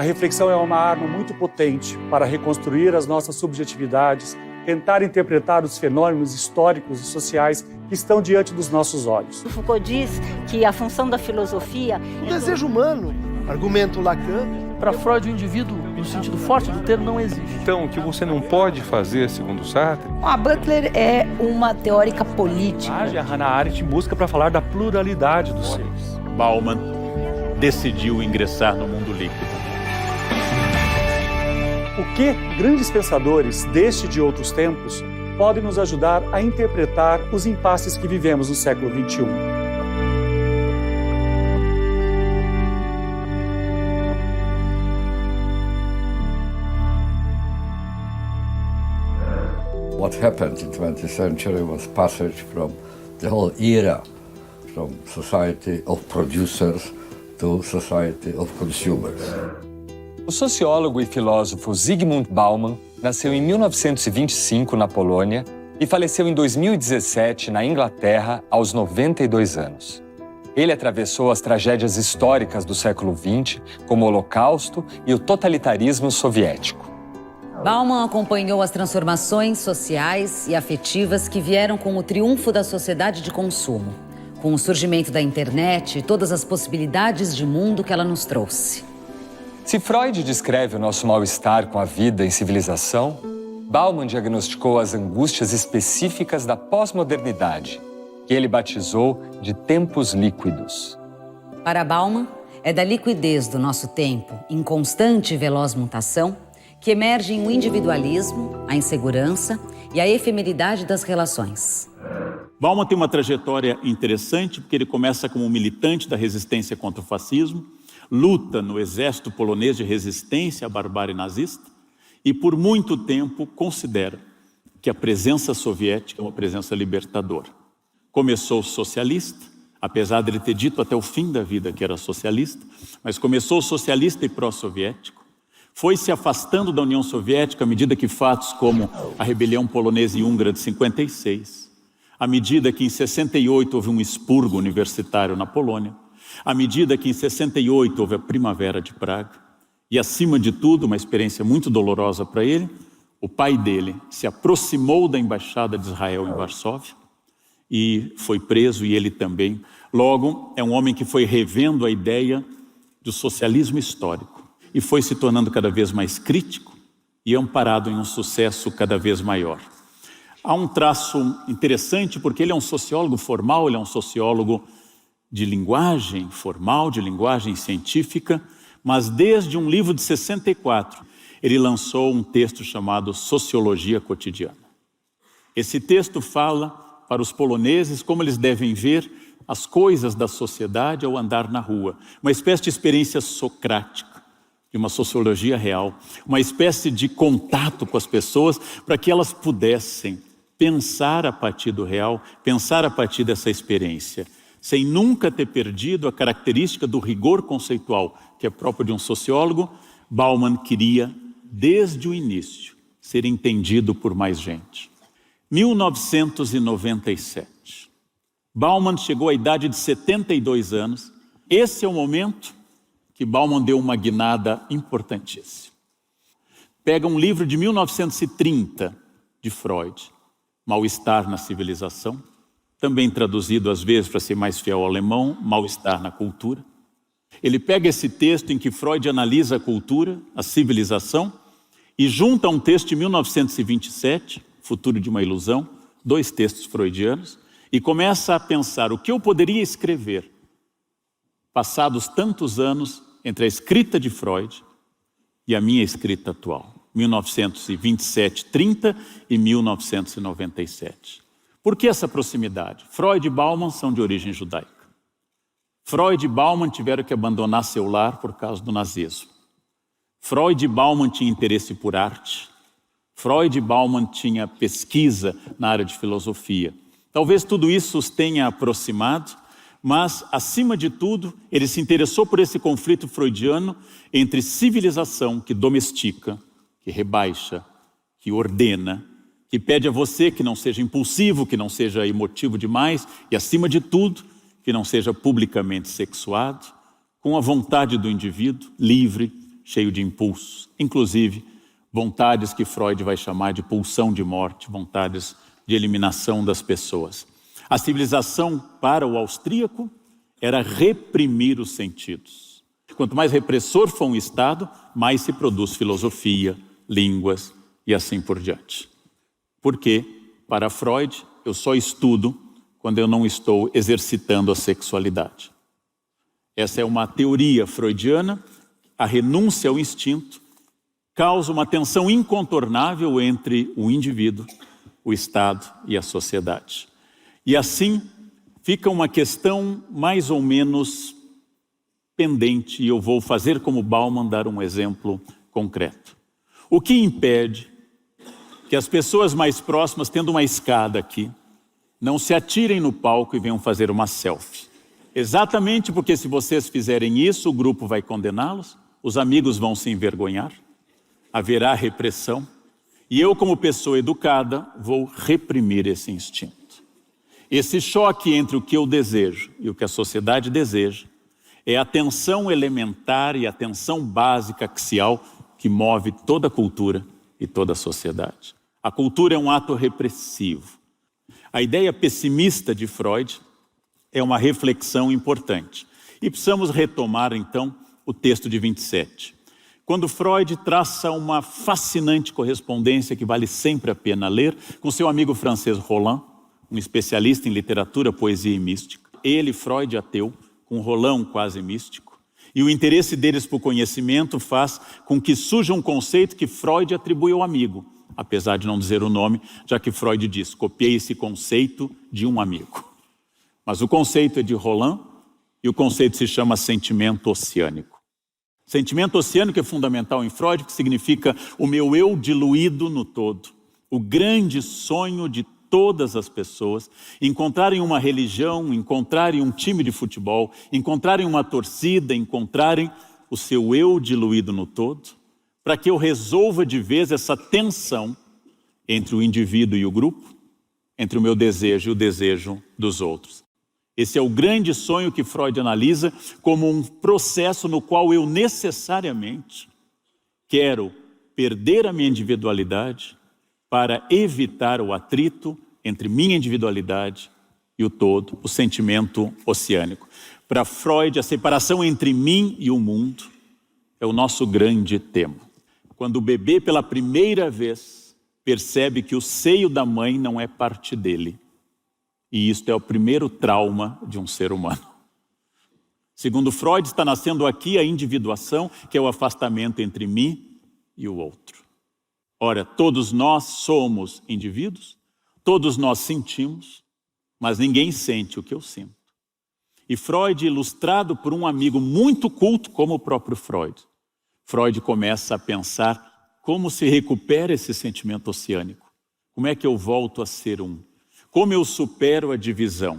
A reflexão é uma arma muito potente para reconstruir as nossas subjetividades, tentar interpretar os fenômenos históricos e sociais que estão diante dos nossos olhos. Foucault diz que a função da filosofia... O desejo humano, argumento Lacan. Para Freud, o indivíduo, no sentido forte do termo, não existe. Então, o que você não pode fazer, segundo Sartre... A Butler é uma teórica política. A Hannah Arendt busca para falar da pluralidade dos seres. Bauman decidiu ingressar no mundo líquido. O que grandes pensadores deste e de outros tempos podem nos ajudar a interpretar os impasses que vivemos no século XXI? What happened in the 20th century was passage from the whole era, from society of producers to society of consumers. O sociólogo e filósofo Zygmunt Bauman nasceu em 1925 na Polônia e faleceu em 2017 na Inglaterra aos 92 anos. Ele atravessou as tragédias históricas do século XX, como o Holocausto e o totalitarismo soviético. Bauman acompanhou as transformações sociais e afetivas que vieram com o triunfo da sociedade de consumo, com o surgimento da internet e todas as possibilidades de mundo que ela nos trouxe. Se Freud descreve o nosso mal-estar com a vida em civilização, Bauman diagnosticou as angústias específicas da pós-modernidade, que ele batizou de tempos líquidos. Para Bauman, é da liquidez do nosso tempo, em constante e veloz mutação, que emergem o individualismo, a insegurança e a efemeridade das relações. Bauman tem uma trajetória interessante, porque ele começa como militante da resistência contra o fascismo, luta no exército polonês de resistência à barbárie nazista e, por muito tempo, considera que a presença soviética é uma presença libertadora. Começou socialista, apesar de ele ter dito até o fim da vida que era socialista, mas começou socialista e pró-soviético, foi se afastando da União Soviética à medida que fatos como a rebelião polonesa e húngara de 56, à medida que em 68 houve um expurgo universitário na Polônia, à medida que em 68 houve a Primavera de Praga, e acima de tudo, uma experiência muito dolorosa para ele, o pai dele se aproximou da Embaixada de Israel em Varsóvia e foi preso, e ele também. Logo, é um homem que foi revendo a ideia do socialismo histórico e foi se tornando cada vez mais crítico e amparado em um sucesso cada vez maior. Há um traço interessante, porque ele é um sociólogo formal, ele é um sociólogo de linguagem formal, de linguagem científica, mas desde um livro de 64, ele lançou um texto chamado Sociologia Cotidiana. Esse texto fala para os poloneses como eles devem ver as coisas da sociedade ao andar na rua, uma espécie de experiência socrática, de uma sociologia real, uma espécie de contato com as pessoas para que elas pudessem pensar a partir do real, pensar a partir dessa experiência, sem nunca ter perdido a característica do rigor conceitual, que é próprio de um sociólogo. Bauman queria, desde o início, ser entendido por mais gente. 1997. Bauman chegou à idade de 72 anos. Esse é o momento que Bauman deu uma guinada importantíssima. Pega um livro de 1930, de Freud, Mal-estar na civilização, também traduzido às vezes para ser mais fiel ao alemão, Mal-estar na cultura. Ele pega esse texto em que Freud analisa a cultura, a civilização, e junta um texto de 1927, Futuro de uma Ilusão, 2 textos freudianos, e começa a pensar o que eu poderia escrever, passados tantos anos entre a escrita de Freud e a minha escrita atual, 1927-30 e 1997. Por que essa proximidade? Freud e Bauman são de origem judaica. Freud e Bauman tiveram que abandonar seu lar por causa do nazismo. Freud e Bauman tinham interesse por arte. Freud e Bauman tinham pesquisa na área de filosofia. Talvez tudo isso os tenha aproximado, mas, acima de tudo, ele se interessou por esse conflito freudiano entre civilização que domestica, que rebaixa, que ordena, que pede a você que não seja impulsivo, que não seja emotivo demais e, acima de tudo, que não seja publicamente sexuado, com a vontade do indivíduo livre, cheio de impulsos, inclusive vontades que Freud vai chamar de pulsão de morte, vontades de eliminação das pessoas. A civilização para o austríaco era reprimir os sentidos. Quanto mais repressor for um Estado, mais se produz filosofia, línguas e assim por diante. Porque, para Freud, eu só estudo quando eu não estou exercitando a sexualidade. Essa é uma teoria freudiana. A renúncia ao instinto causa uma tensão incontornável entre o indivíduo, o Estado e a sociedade. E assim fica uma questão mais ou menos pendente, e eu vou fazer como Bauman, dar um exemplo concreto. O que impede que as pessoas mais próximas, tendo uma escada aqui, não se atirem no palco e venham fazer uma selfie? Exatamente porque se vocês fizerem isso, o grupo vai condená-los, os amigos vão se envergonhar, haverá repressão, e eu, como pessoa educada, vou reprimir esse instinto. Esse choque entre o que eu desejo e o que a sociedade deseja é a tensão elementar e a tensão básica axial que move toda a cultura e toda a sociedade. A cultura é um ato repressivo. A ideia pessimista de Freud é uma reflexão importante. E precisamos retomar, então, o texto de 27. Quando Freud traça uma fascinante correspondência que vale sempre a pena ler com seu amigo francês Roland, um especialista em literatura, poesia e mística. Ele, Freud, ateu, com Roland quase místico. E o interesse deles por conhecimento faz com que surja um conceito que Freud atribui ao amigo, apesar de não dizer o nome, já que Freud diz: copiei esse conceito de um amigo. Mas o conceito é de Roland e o conceito se chama sentimento oceânico. Sentimento oceânico é fundamental em Freud, que significa o meu eu diluído no todo. O grande sonho de todas as pessoas, encontrarem uma religião, encontrarem um time de futebol, encontrarem uma torcida, encontrarem o seu eu diluído no todo, para que eu resolva de vez essa tensão entre o indivíduo e o grupo, entre o meu desejo e o desejo dos outros. Esse é o grande sonho que Freud analisa como um processo no qual eu necessariamente quero perder a minha individualidade para evitar o atrito entre minha individualidade e o todo, o sentimento oceânico. Para Freud, a separação entre mim e o mundo é o nosso grande tema. Quando o bebê, pela primeira vez, percebe que o seio da mãe não é parte dele. E isto é o primeiro trauma de um ser humano. Segundo Freud, está nascendo aqui a individuação, que é o afastamento entre mim e o outro. Ora, todos nós somos indivíduos, todos nós sentimos, mas ninguém sente o que eu sinto. E Freud, ilustrado por um amigo muito culto como o próprio Freud, Freud começa a pensar como se recupera esse sentimento oceânico. Como é que eu volto a ser um? Como eu supero a divisão?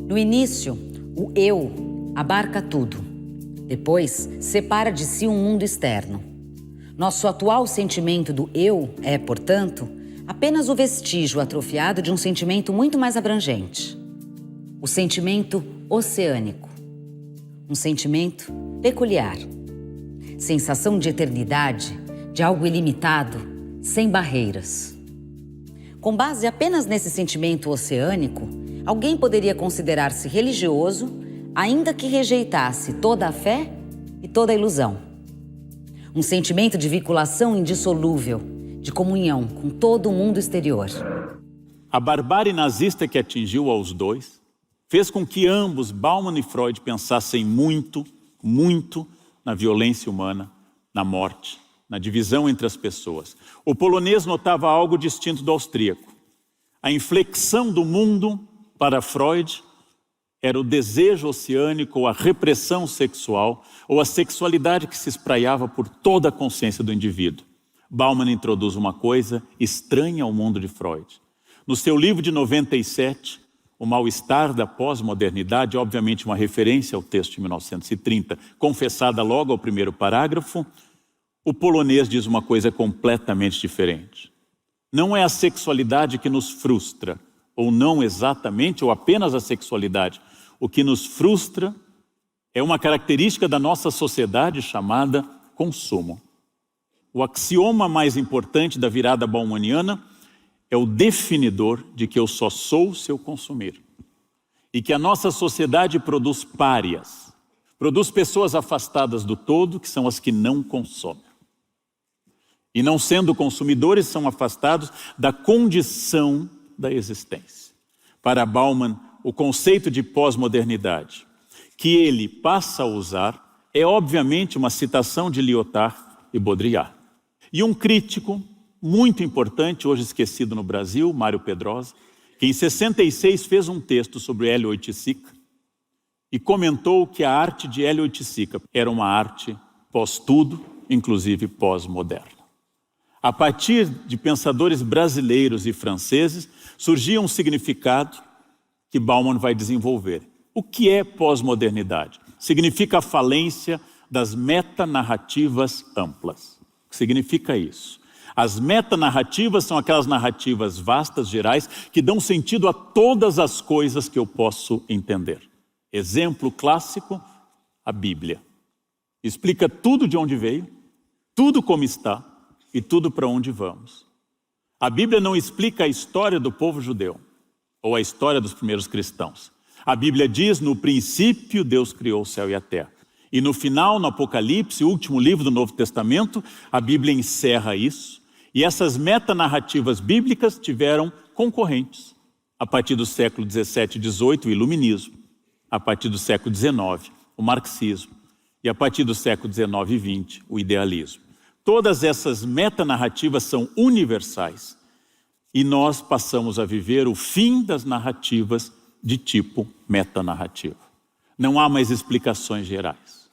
No início, o eu abarca tudo. Depois, separa de si um mundo externo. Nosso atual sentimento do eu é, portanto, apenas o vestígio atrofiado de um sentimento muito mais abrangente. O sentimento oceânico. Um sentimento peculiar. Sensação de eternidade, de algo ilimitado, sem barreiras. Com base apenas nesse sentimento oceânico, alguém poderia considerar-se religioso, ainda que rejeitasse toda a fé e toda a ilusão. Um sentimento de vinculação indissolúvel, de comunhão com todo o mundo exterior. A barbárie nazista que atingiu aos dois fez com que ambos, Bauman e Freud, pensassem muito, muito na violência humana, na morte, na divisão entre as pessoas. O polonês notava algo distinto do austríaco. A inflexão do mundo, para Freud, era o desejo oceânico, ou a repressão sexual, ou a sexualidade que se espraiava por toda a consciência do indivíduo. Bauman introduz uma coisa estranha ao mundo de Freud. No seu livro de 97, O Mal-Estar da Pós-Modernidade, obviamente uma referência ao texto de 1930, confessada logo ao primeiro parágrafo, o polonês diz uma coisa completamente diferente. Não é a sexualidade que nos frustra, ou não exatamente, ou apenas a sexualidade. O que nos frustra é uma característica da nossa sociedade chamada consumo. O axioma mais importante da virada baumaniana é o definidor de que eu só sou se eu consumir. E que a nossa sociedade produz párias, produz pessoas afastadas do todo, que são as que não consomem. E não sendo consumidores, são afastados da condição da existência. Para Bauman, o conceito de pós-modernidade, que ele passa a usar, é obviamente uma citação de Lyotard e Baudrillard. E um crítico muito importante, hoje esquecido no Brasil, Mário Pedrosa, que em 66 fez um texto sobre Hélio Oiticica e comentou que a arte de Hélio Oiticica era uma arte pós-tudo, inclusive pós-moderna. A partir de pensadores brasileiros e franceses, surgia um significado que Bauman vai desenvolver. O que é pós-modernidade? Significa a falência das metanarrativas amplas. O que significa isso? As metanarrativas são aquelas narrativas vastas, gerais, que dão sentido a todas as coisas que eu posso entender. Exemplo clássico, a Bíblia. Explica tudo de onde veio, tudo como está e tudo para onde vamos. A Bíblia não explica a história do povo judeu ou a história dos primeiros cristãos. A Bíblia diz, no princípio Deus criou o céu e a terra. E no final, no Apocalipse, o último livro do Novo Testamento, a Bíblia encerra isso. E essas metanarrativas bíblicas tiveram concorrentes. A partir do século XVII e XVIII, o iluminismo. A partir do século XIX, o marxismo. E a partir do século XIX e XX, o idealismo. Todas essas metanarrativas são universais. E nós passamos a viver o fim das narrativas de tipo metanarrativa. Não há mais explicações gerais.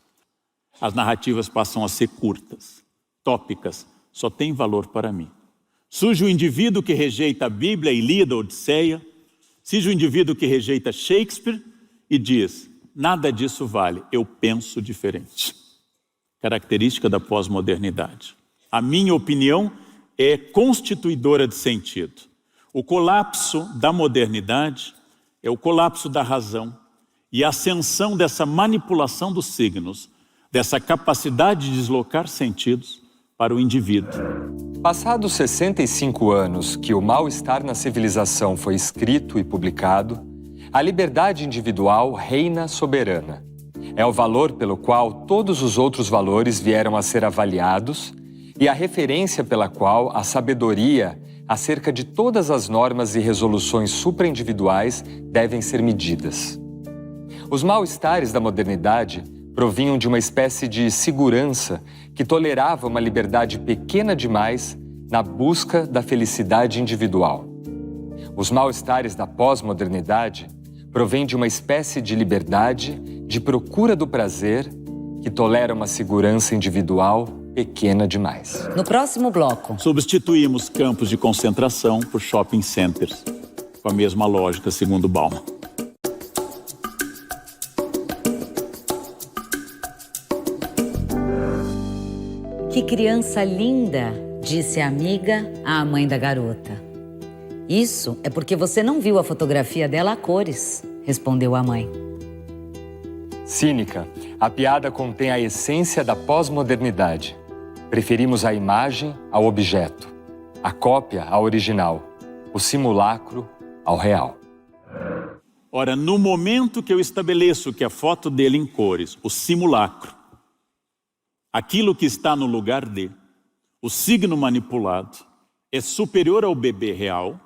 As narrativas passam a ser curtas, tópicas, só tem valor para mim. Surge o indivíduo que rejeita a Bíblia, a Ilíada, a Odisseia. Surge o indivíduo que rejeita Shakespeare e diz, nada disso vale, eu penso diferente. Característica da pós-modernidade. A minha opinião é constituidora de sentido. O colapso da modernidade é o colapso da razão e a ascensão dessa manipulação dos signos, dessa capacidade de deslocar sentidos para o indivíduo. Passados 65 anos que O Mal-Estar na Civilização foi escrito e publicado, a liberdade individual reina soberana. É o valor pelo qual todos os outros valores vieram a ser avaliados e a referência pela qual a sabedoria acerca de todas as normas e resoluções supraindividuais devem ser medidas. Os mal-estares da modernidade provinham de uma espécie de segurança que tolerava uma liberdade pequena demais na busca da felicidade individual. Os mal-estares da pós-modernidade provêm de uma espécie de liberdade de procura do prazer que tolera uma segurança individual pequena demais. No próximo bloco, Substituímos campos de concentração por shopping centers, com a mesma lógica, segundo Bauman. que criança linda, disse a amiga à mãe da garota. Isso é porque você não viu a fotografia dela a cores, respondeu a mãe. Cínica, a piada contém a essência da pós-modernidade. Preferimos a imagem ao objeto, a cópia ao original, o simulacro ao real. Ora, no momento que eu estabeleço que a foto dele em cores, o simulacro, aquilo que está no lugar de, o signo manipulado, é superior ao bebê real,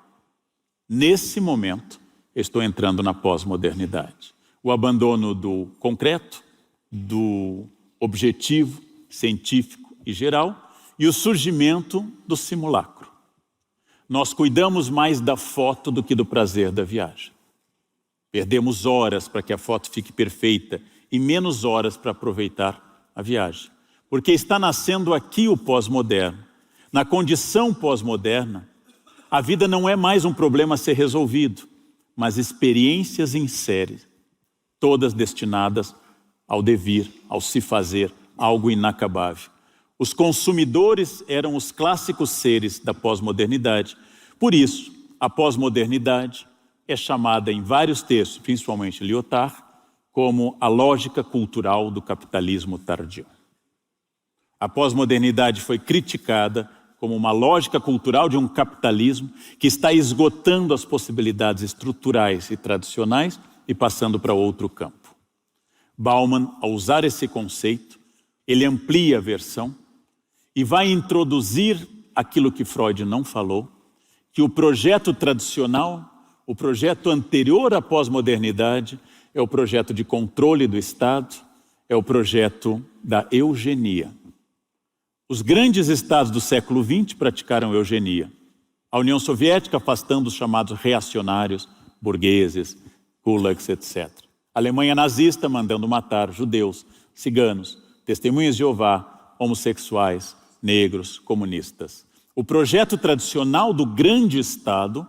nesse momento, estou entrando na pós-modernidade. O abandono do concreto, do objetivo, científico e geral, e o surgimento do simulacro. Nós cuidamos mais da foto do que do prazer da viagem. Perdemos horas para que a foto fique perfeita e menos horas para aproveitar a viagem. Porque está nascendo aqui o pós-moderno. Na condição pós-moderna, a vida não é mais um problema a ser resolvido, mas experiências em série, todas destinadas ao devir, ao se fazer, algo inacabável. Os consumidores eram os clássicos seres da pós-modernidade. Por isso, a pós-modernidade é chamada em vários textos, principalmente Lyotard, como a lógica cultural do capitalismo tardio. A pós-modernidade foi criticada como uma lógica cultural de um capitalismo que está esgotando as possibilidades estruturais e tradicionais e passando para outro campo. Bauman, ao usar esse conceito, ele amplia a versão e vai introduzir aquilo que Freud não falou, que o projeto tradicional, o projeto anterior à pós-modernidade, é o projeto de controle do Estado, é o projeto da eugenia. Os grandes estados do século XX praticaram eugenia. A União Soviética afastando os chamados reacionários, burgueses, kulaks, etc. A Alemanha nazista mandando matar judeus, ciganos, testemunhas de Jeová, homossexuais, negros, comunistas. O projeto tradicional do grande Estado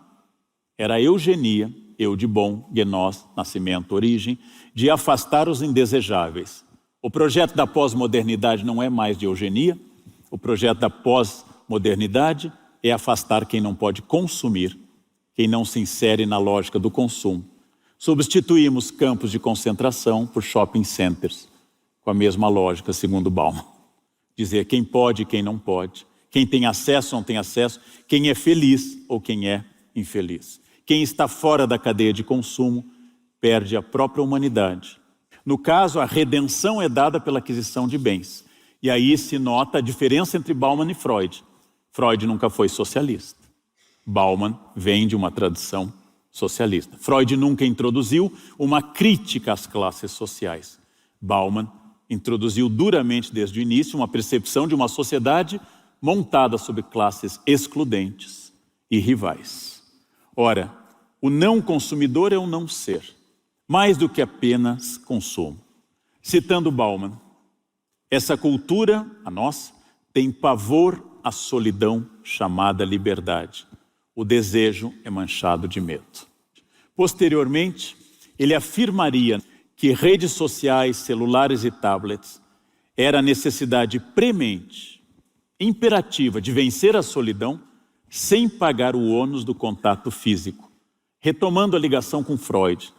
era a eugenia, eu de bom, genós, nascimento, origem, de afastar os indesejáveis. O projeto da pós-modernidade não é mais de eugenia. O projeto da pós-modernidade é afastar quem não pode consumir, quem não se insere na lógica do consumo. Substituímos campos de concentração por shopping centers, com a mesma lógica, segundo Bauman. Dizer quem pode e quem não pode, quem tem acesso ou não tem acesso, quem é feliz ou quem é infeliz. Quem está fora da cadeia de consumo perde a própria humanidade. No caso, a redenção é dada pela aquisição de bens. E aí se nota a diferença entre Bauman e Freud. Freud nunca foi socialista. Bauman vem de uma tradição socialista. Freud nunca introduziu uma crítica às classes sociais. Bauman introduziu duramente desde o início uma percepção de uma sociedade montada sobre classes excludentes e rivais. Ora, o não consumidor é um não ser, mais do que apenas consumo. Citando Bauman, essa cultura, a nossa, tem pavor à solidão chamada liberdade. O desejo é manchado de medo. Posteriormente, ele afirmaria que redes sociais, celulares e tablets era a necessidade premente, imperativa de vencer a solidão sem pagar o ônus do contato físico, retomando a ligação com Freud,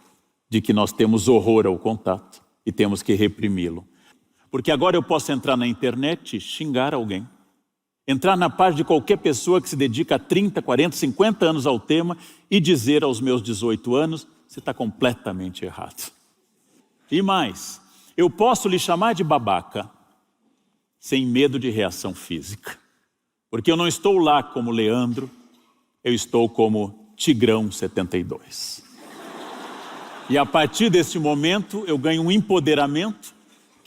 de que nós temos horror ao contato e temos que reprimi-lo. Porque agora eu posso entrar na internet e xingar alguém. Entrar na página de qualquer pessoa que se dedica a 30, 40, 50 anos ao tema e dizer aos meus 18 anos, você está completamente errado. E mais, eu posso lhe chamar de babaca, sem medo de reação física. Porque eu não estou lá como Leandro, eu estou como Tigrão 72. E a partir desse momento eu ganho um empoderamento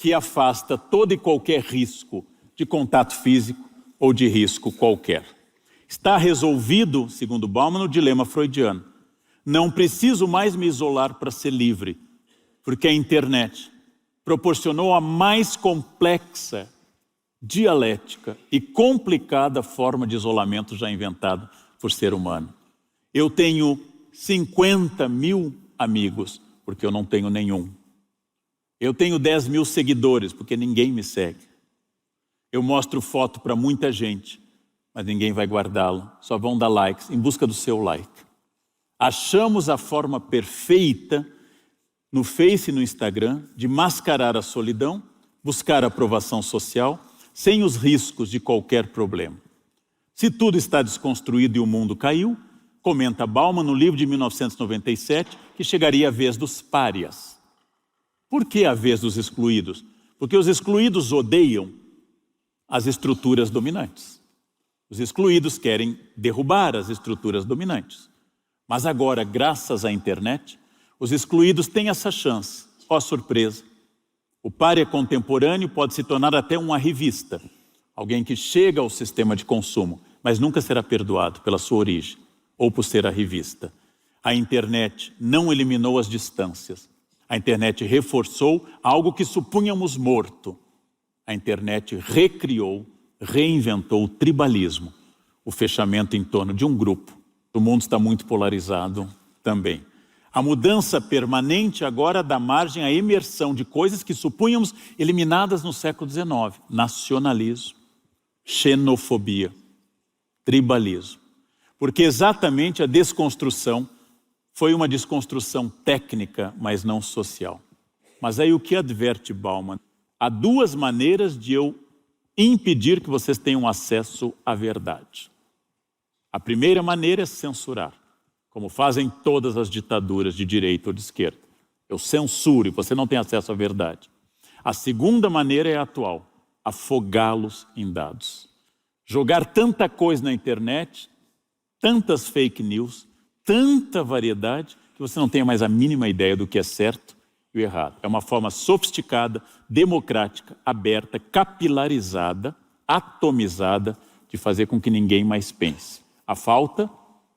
que afasta todo e qualquer risco de contato físico ou de risco qualquer. Está resolvido, segundo Bauman, o dilema freudiano. Não preciso mais me isolar para ser livre, porque a internet proporcionou a mais complexa, dialética e complicada forma de isolamento já inventada por ser humano. Eu tenho 50 mil amigos, porque eu não tenho nenhum. Eu tenho 10 mil seguidores, porque ninguém me segue. Eu mostro foto para muita gente, mas ninguém vai guardá-la. Só vão dar likes, em busca do seu like. Achamos a forma perfeita, no Face e no Instagram, de mascarar a solidão, buscar a aprovação social, sem os riscos de qualquer problema. Se tudo está desconstruído e o mundo caiu, comenta Bauman no livro de 1997, que chegaria a vez dos párias. Por que a vez dos excluídos? Porque os excluídos odeiam as estruturas dominantes. Os excluídos querem derrubar as estruturas dominantes. Mas agora, graças à internet, os excluídos têm essa chance. Ó surpresa! O pária contemporâneo pode se tornar até um arrivista, alguém que chega ao sistema de consumo, mas nunca será perdoado pela sua origem ou por ser arrivista. A internet não eliminou as distâncias. A internet reforçou algo que supunhamos morto. A internet recriou, reinventou o tribalismo, o fechamento em torno de um grupo. O mundo está muito polarizado também. A mudança permanente agora dá margem à emersão de coisas que supunhamos eliminadas no século XIX. Nacionalismo, xenofobia, tribalismo. Porque exatamente a desconstrução foi uma desconstrução técnica, mas não social. Mas aí o que adverte Bauman? Há duas maneiras de eu impedir que vocês tenham acesso à verdade. A primeira maneira é censurar, como fazem todas as ditaduras de direita ou de esquerda. Eu censuro e você não tem acesso à verdade. A segunda maneira é a atual, afogá-los em dados. Jogar tanta coisa na internet, tantas fake news, tanta variedade, que você não tenha mais a mínima ideia do que é certo e o errado. É uma forma sofisticada, democrática, aberta, capilarizada, atomizada, de fazer com que ninguém mais pense. A falta,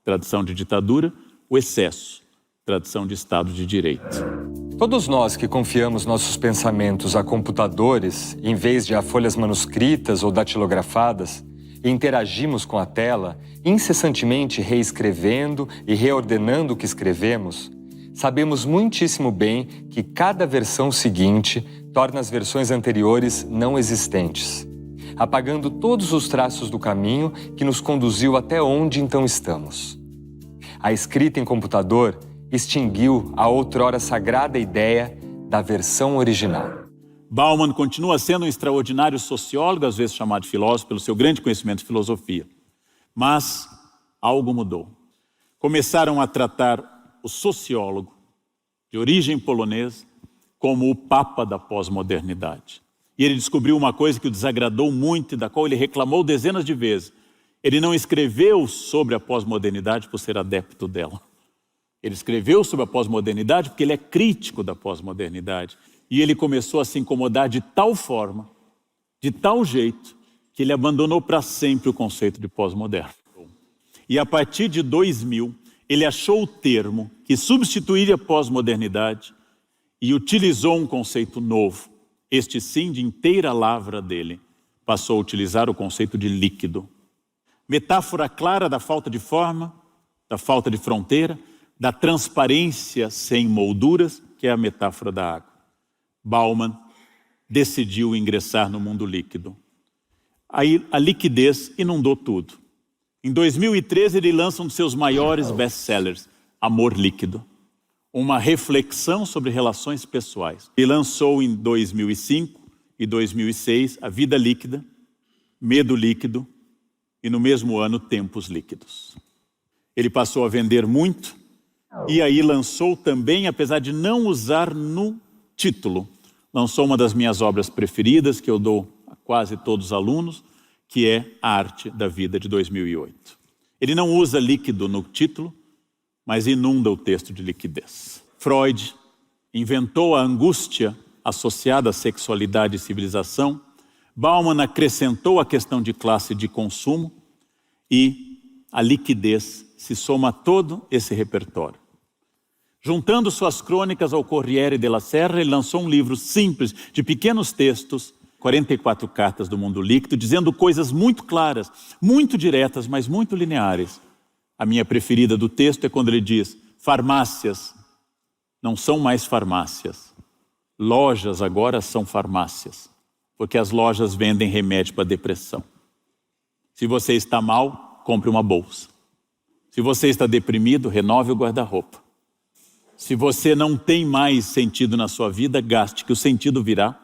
tradição de ditadura, o excesso, tradição de Estado de Direito. Todos nós que confiamos nossos pensamentos a computadores, em vez de a folhas manuscritas ou datilografadas, e interagimos com a tela, incessantemente reescrevendo e reordenando o que escrevemos, sabemos muitíssimo bem que cada versão seguinte torna as versões anteriores não existentes, apagando todos os traços do caminho que nos conduziu até onde então estamos. A escrita em computador extinguiu a outrora sagrada ideia da versão original. Bauman continua sendo um extraordinário sociólogo, às vezes chamado de filósofo, pelo seu grande conhecimento de filosofia. Mas algo mudou. Começaram a tratar o sociólogo, de origem polonesa, como o papa da pós-modernidade. E ele descobriu uma coisa que o desagradou muito e da qual ele reclamou dezenas de vezes. Ele não escreveu sobre a pós-modernidade por ser adepto dela. Ele escreveu sobre a pós-modernidade porque ele é crítico da pós-modernidade. E ele começou a se incomodar de tal forma, de tal jeito, que ele abandonou para sempre o conceito de pós-moderno. E a partir de 2000, ele achou o termo que substituiria a pós-modernidade e utilizou um conceito novo. Este sim, de inteira lavra dele, passou a utilizar o conceito de líquido. Metáfora clara da falta de forma, da falta de fronteira, da transparência sem molduras, que é a metáfora da água. Bauman decidiu ingressar no mundo líquido. Aí a liquidez inundou tudo. Em 2013 ele lança um dos seus maiores best-sellers, Amor Líquido. Uma reflexão sobre relações pessoais. Ele lançou em 2005 e 2006 A Vida Líquida, Medo Líquido e no mesmo ano Tempos Líquidos. Ele passou a vender muito e aí lançou também, apesar de não usar no título, lançou uma das minhas obras preferidas, que eu dou a quase todos os alunos, que é A Arte da Vida, de 2008. Ele não usa líquido no título, mas inunda o texto de liquidez. Freud inventou a angústia associada à sexualidade e civilização. Bauman acrescentou a questão de classe de consumo e a liquidez se soma a todo esse repertório. Juntando suas crônicas ao Corriere della Sera, ele lançou um livro simples, de pequenos textos, 44 cartas do mundo líquido, dizendo coisas muito claras, muito diretas, mas muito lineares. A minha preferida do texto é quando ele diz: farmácias não são mais farmácias. Lojas agora são farmácias, porque as lojas vendem remédio para depressão. Se você está mal, compre uma bolsa. Se você está deprimido, renove o guarda-roupa. Se você não tem mais sentido na sua vida, gaste, que o sentido virá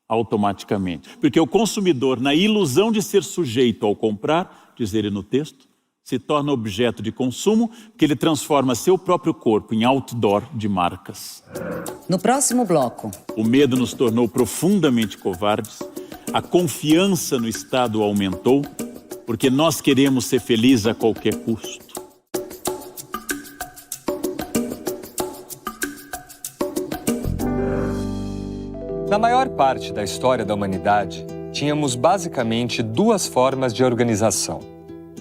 automaticamente. Porque o consumidor, na ilusão de ser sujeito ao comprar, diz ele no texto, se torna objeto de consumo, porque ele transforma seu próprio corpo em outdoor de marcas. No próximo bloco. O medo nos tornou profundamente covardes, a confiança no Estado aumentou, porque nós queremos ser felizes a qualquer custo. Na maior parte da história da humanidade, tínhamos basicamente duas formas de organização.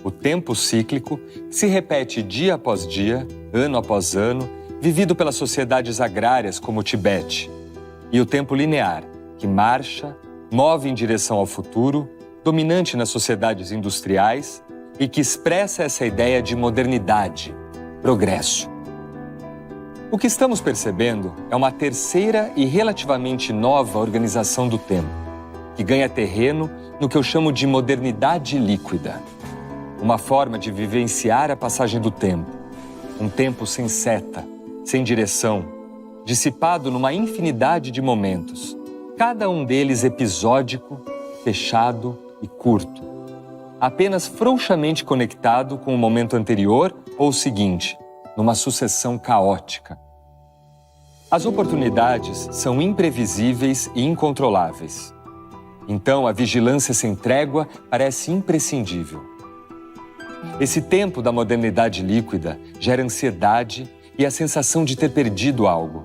O tempo cíclico, que se repete dia após dia, ano após ano, vivido pelas sociedades agrárias como o Tibete. E o tempo linear, que marcha, move em direção ao futuro, dominante nas sociedades industriais e que expressa essa ideia de modernidade, progresso. O que estamos percebendo é uma terceira e relativamente nova organização do tempo, que ganha terreno no que eu chamo de modernidade líquida. Uma forma de vivenciar a passagem do tempo. Um tempo sem seta, sem direção, dissipado numa infinidade de momentos, cada um deles episódico, fechado e curto, apenas frouxamente conectado com o momento anterior ou seguinte, numa sucessão caótica. As oportunidades são imprevisíveis e incontroláveis. Então, a vigilância sem trégua parece imprescindível. Esse tempo da modernidade líquida gera ansiedade e a sensação de ter perdido algo.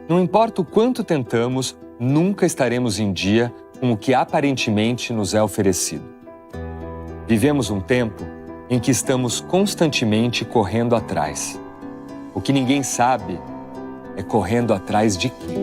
Não importa o quanto tentamos, nunca estaremos em dia com o que aparentemente nos é oferecido. Vivemos um tempo em que estamos constantemente correndo atrás. O que ninguém sabe é correndo atrás de quê?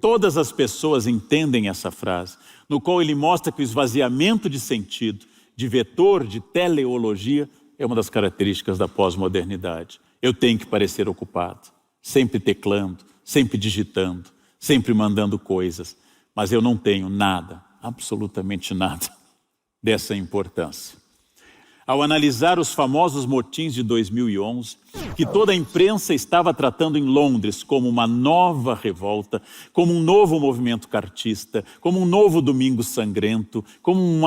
Todas as pessoas entendem essa frase, no qual ele mostra que o esvaziamento de sentido, de vetor, de teleologia, é uma das características da pós-modernidade. Eu tenho que parecer ocupado, sempre teclando, sempre digitando, sempre mandando coisas, mas eu não tenho nada, absolutamente nada, dessa importância. Ao analisar os famosos motins de 2011, que toda a imprensa estava tratando em Londres como uma nova revolta, como um novo movimento cartista, como um novo Domingo Sangrento, como um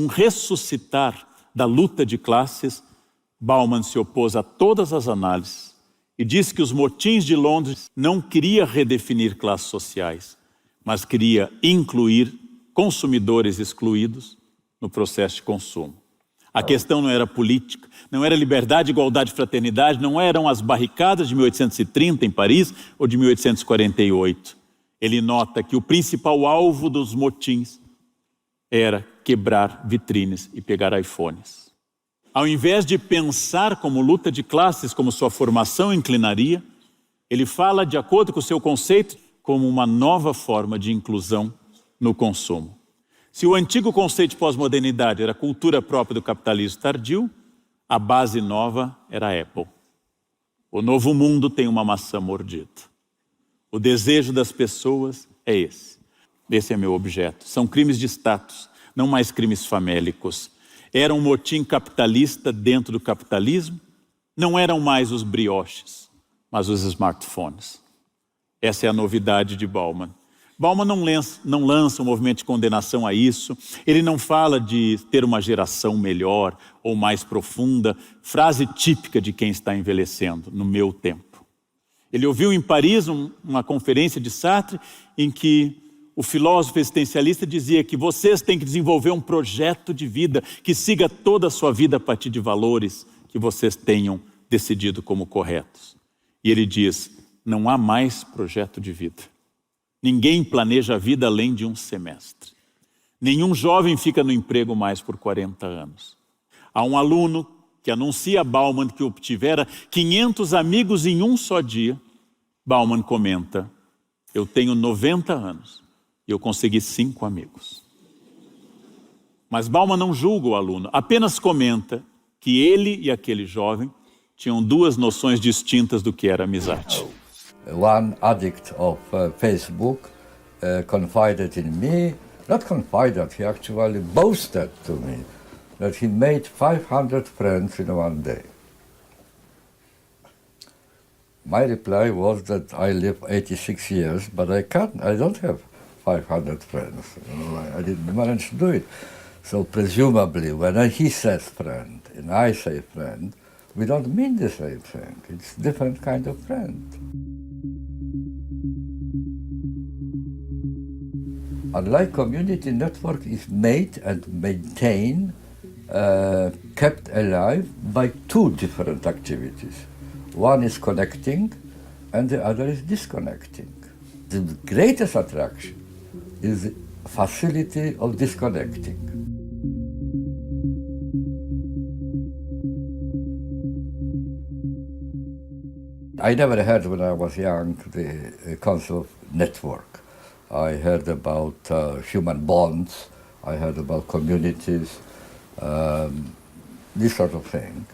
ressuscitar da luta de classes, Bauman se opôs a todas as análises e disse que os motins de Londres não queria redefinir classes sociais, mas queria incluir consumidores excluídos no processo de consumo. A questão não era política, não era liberdade, igualdade e fraternidade, não eram as barricadas de 1830 em Paris ou de 1848. Ele nota que o principal alvo dos motins era quebrar vitrines e pegar iPhones. Ao invés de pensar como luta de classes, como sua formação inclinaria, ele fala, de acordo com o seu conceito, como uma nova forma de inclusão no consumo. Se o antigo conceito de pós-modernidade era a cultura própria do capitalismo tardio, a base nova era a Apple. O novo mundo tem uma maçã mordida. O desejo das pessoas é esse. Esse é meu objeto. São crimes de status, não mais crimes famélicos. Era um motim capitalista dentro do capitalismo. Não eram mais os brioches, mas os smartphones. Essa é a novidade de Bauman. Bauman não lança um movimento de condenação a isso. Ele não fala de ter uma geração melhor ou mais profunda, frase típica de quem está envelhecendo, no meu tempo. Ele ouviu em Paris uma conferência de Sartre em que o filósofo existencialista dizia que vocês têm que desenvolver um projeto de vida que siga toda a sua vida a partir de valores que vocês tenham decidido como corretos. E ele diz, não há mais projeto de vida. Ninguém planeja a vida além de um semestre. Nenhum jovem fica no emprego mais por 40 anos. Há um aluno que anuncia a Bauman que obtivera 500 amigos em um só dia. Bauman comenta, eu tenho 90 anos e eu consegui 5 amigos. Mas Bauman não julga o aluno, apenas comenta que ele e aquele jovem tinham duas noções distintas do que era amizade. One addict of Facebook confided in me, not confided, he actually boasted to me that he made 500 friends in one day. My reply was that I live 86 years, but I don't have 500 friends. I didn't manage to do it. So presumably, when he says friend and I say friend, we don't mean the same thing. It's a different kind of friend. Unlike community, network is made and maintained, kept alive by two different activities. One is connecting and the other is disconnecting. The greatest attraction is the facility of disconnecting. I never heard when I was young the concept of network. I heard about human bonds, I heard about communities, this sort of thing,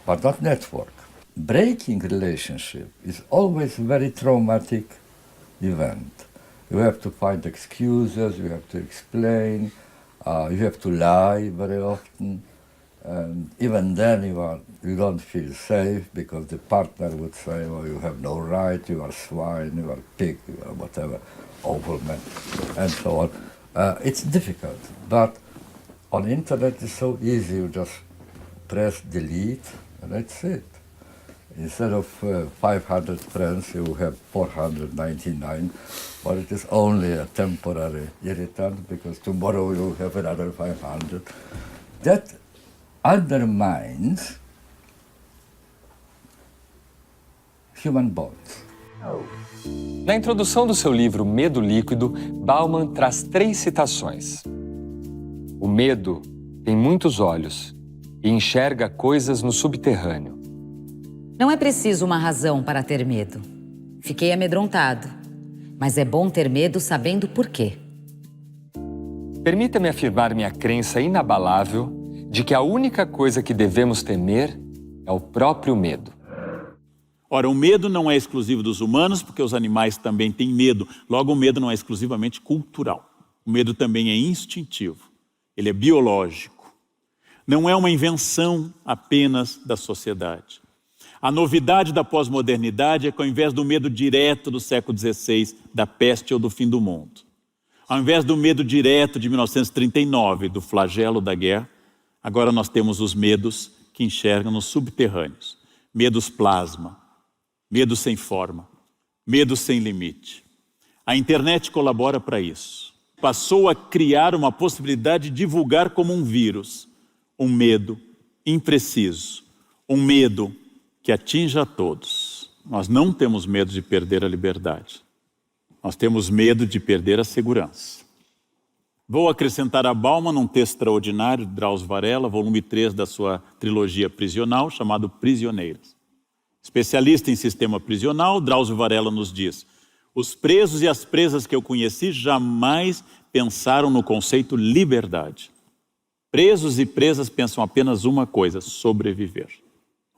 but not network. Breaking relationship is always a very traumatic event. You have to find excuses, you have to explain, you have to lie very often. And even then you don't feel safe because the partner would say, well, you have no right, you are swine, you are pig, you are whatever, awful man, and so on. It's difficult, but on the internet it's so easy, you just press delete and that's it. Instead of 500 friends, you have 499, but it is only a temporary irritant because tomorrow you have another 500. That undermines human bonds. Na introdução do seu livro Medo Líquido, Bauman traz 3 citações. O medo tem muitos olhos e enxerga coisas no subterrâneo. Não é preciso uma razão para ter medo. Fiquei amedrontado, mas é bom ter medo sabendo por quê. Permita-me afirmar minha crença inabalável de que a única coisa que devemos temer é o próprio medo. Ora, o medo não é exclusivo dos humanos, porque os animais também têm medo. Logo, o medo não é exclusivamente cultural. O medo também é instintivo. Ele é biológico. Não é uma invenção apenas da sociedade. A novidade da pós-modernidade é que, ao invés do medo direto do século XVI, da peste ou do fim do mundo, ao invés do medo direto de 1939, do flagelo da guerra, agora nós temos os medos que enxergam nos subterrâneos. Medos plasma, medo sem forma, medo sem limite. A internet colabora para isso. Passou a criar uma possibilidade de divulgar como um vírus um medo impreciso, um medo que atinge a todos. Nós não temos medo de perder a liberdade. Nós temos medo de perder a segurança. Vou acrescentar a Bauman um texto extraordinário de Drauzio Varela, volume 3 da sua trilogia prisional, chamado Prisioneiras. Especialista em sistema prisional, Drauzio Varela nos diz: os presos e as presas que eu conheci jamais pensaram no conceito liberdade. Presos e presas pensam apenas uma coisa: sobreviver.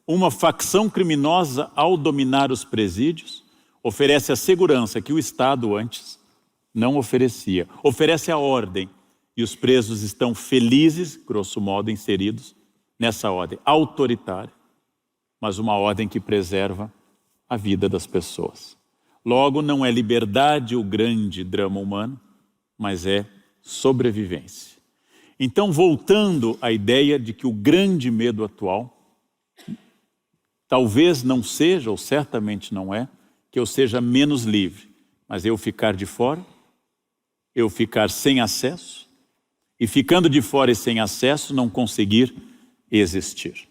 Uma facção criminosa, ao dominar os presídios, oferece a segurança que o Estado antes não oferecia. Oferece a ordem, e os presos estão felizes, grosso modo, inseridos nessa ordem autoritária, mas uma ordem que preserva a vida das pessoas. Logo, não é liberdade o grande drama humano, mas é sobrevivência. Então, voltando à ideia de que o grande medo atual talvez não seja, ou certamente não é, que eu seja menos livre, mas eu ficar de fora, eu ficar sem acesso, e ficando de fora e sem acesso, não conseguir existir.